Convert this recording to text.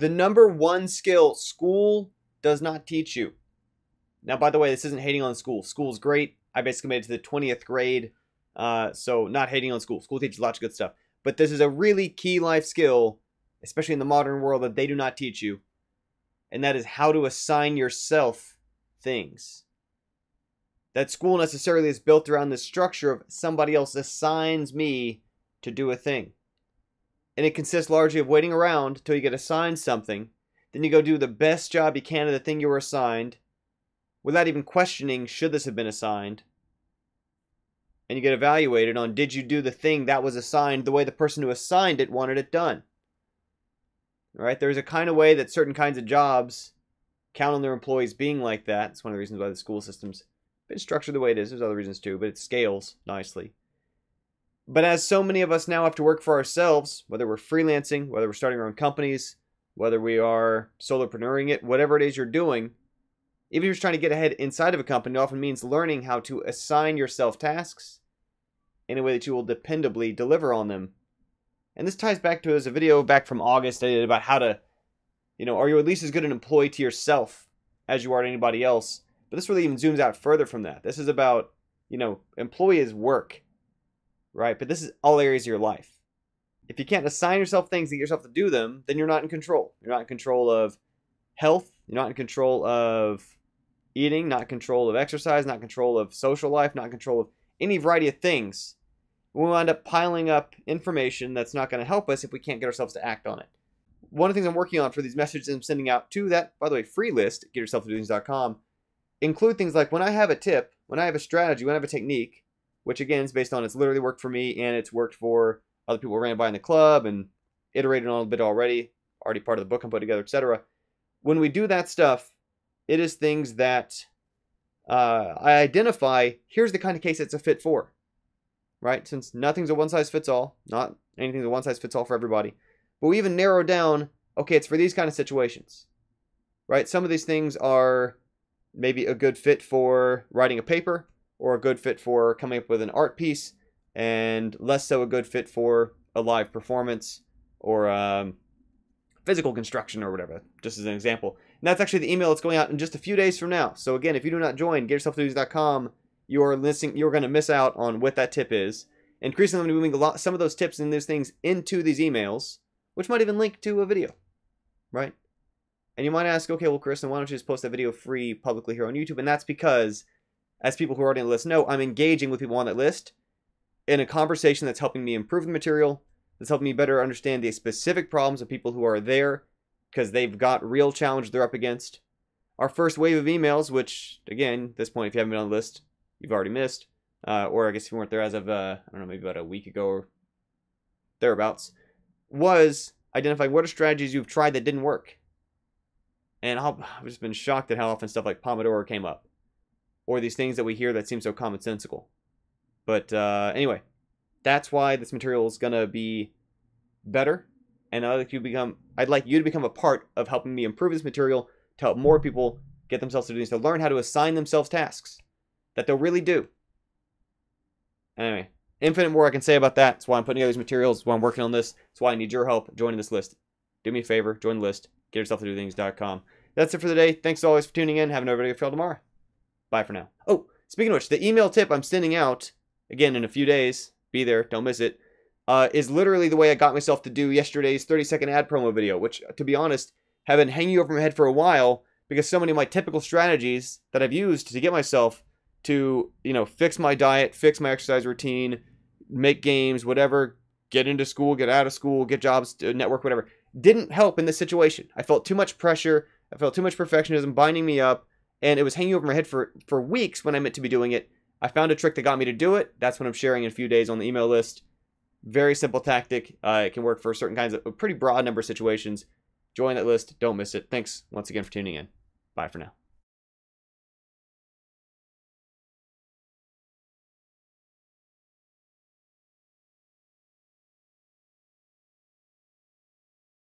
The number one skill school does not teach you. Now, by the way, this isn't hating on school. School's great. I basically made it to the 20th grade, so not hating on school. School teaches lots of good stuff. But this is a really key life skill, especially in the modern world, that they do not teach you. And that is how to assign yourself things. That school necessarily is built around this structure of somebody else assigns me to do a thing. And it consists largely of waiting around until you get assigned something. Then you go do the best job you can of the thing you were assigned without even questioning, should this have been assigned? And you get evaluated on, did you do the thing that was assigned the way the person who assigned it wanted it done? All right, there's a kind of way that certain kinds of jobs count on their employees being like that. It's one of the reasons why the school system's been structured the way it is. There's other reasons too, but it scales nicely. But as so many of us now have to work for ourselves, whether we're freelancing, whether we're starting our own companies, whether we are solopreneuring it, whatever it is you're doing, even if you're trying to get ahead inside of a company, it often means learning how to assign yourself tasks in a way that you will dependably deliver on them. And this ties back to a video back from August I did about how to, are you at least as good an employee to yourself as you are to anybody else? But this really even zooms out further from that. This is about, employee is work, right? But this is all areas of your life. If you can't assign yourself things and get yourself to do them, then you're not in control. You're not in control of health. You're not in control of eating, not in control of exercise, not in control of social life, not in control of any variety of things. We'll end up piling up information that's not going to help us if we can't get ourselves to act on it. One of the things I'm working on for these messages I'm sending out to that, by the way, free list, getyourselftodothings.com, include things like when I have a tip, when I have a strategy, when I have a technique, which again is based on it's literally worked for me and it's worked for other people who ran by in the club and iterated on a bit already part of the book I'm putting together, etc. When we do that stuff, it is things that I identify, here's the kind of case it's a fit for, right? Since nothing's a one-size-fits-all, not anything's a one-size-fits-all for everybody, but we even narrow down, okay, it's for these kind of situations, right? Some of these things are maybe a good fit for writing a paper or a good fit for coming up with an art piece and less so a good fit for a live performance or physical construction or whatever, just as an example. And that's actually the email that's going out in just a few days from now. So again, if you do not join getyourselftodothings.com, you're going to miss out on what that tip is. Increasingly, I'm moving some of those tips and those things into these emails, which might even link to a video, right? And you might ask, okay, well, Chris, then why don't you just post that video free publicly here on YouTube? And that's because, as people who are already on the list know, I'm engaging with people on that list in a conversation that's helping me improve the material, that's helping me better understand the specific problems of people who are there because they've got real challenges they're up against. Our first wave of emails, which, again, at this point, if you haven't been on the list, you've already missed. Or I guess if you weren't there as of, I don't know, maybe about a week ago or thereabouts, was identifying what are strategies you've tried that didn't work. And I've just been shocked at how often stuff like Pomodoro came up. Or these things that we hear that seem so commonsensical. But anyway, that's why this material is going to be better. And I'd like you to become a part of helping me improve this material to help more people get themselves to do things, to learn how to assign themselves tasks that they'll really do. Anyway, infinite more I can say about that. That's why I'm putting together these materials. That's why I'm working on this. That's why I need your help joining this list. Do me a favor, join the list. GetYourselfToDoThings.com. That's it for the day. Thanks as always for tuning in. Have another video for y'all tomorrow. Bye for now. Oh, speaking of which, the email tip I'm sending out, again, in a few days, be there, don't miss it, is literally the way I got myself to do yesterday's 30-second ad promo video, which, to be honest, have been hanging over my head for a while because so many of my typical strategies that I've used to get myself to, fix my diet, fix my exercise routine, make games, whatever, get into school, get out of school, get jobs, network, whatever, didn't help in this situation. I felt too much pressure. I felt too much perfectionism binding me up, and it was hanging over my head for weeks when I meant to be doing it. I found a trick that got me to do it. That's what I'm sharing in a few days on the email list. Very simple tactic. It can work for certain kinds of a pretty broad number of situations. Join that list. Don't miss it. Thanks once again for tuning in. Bye for now.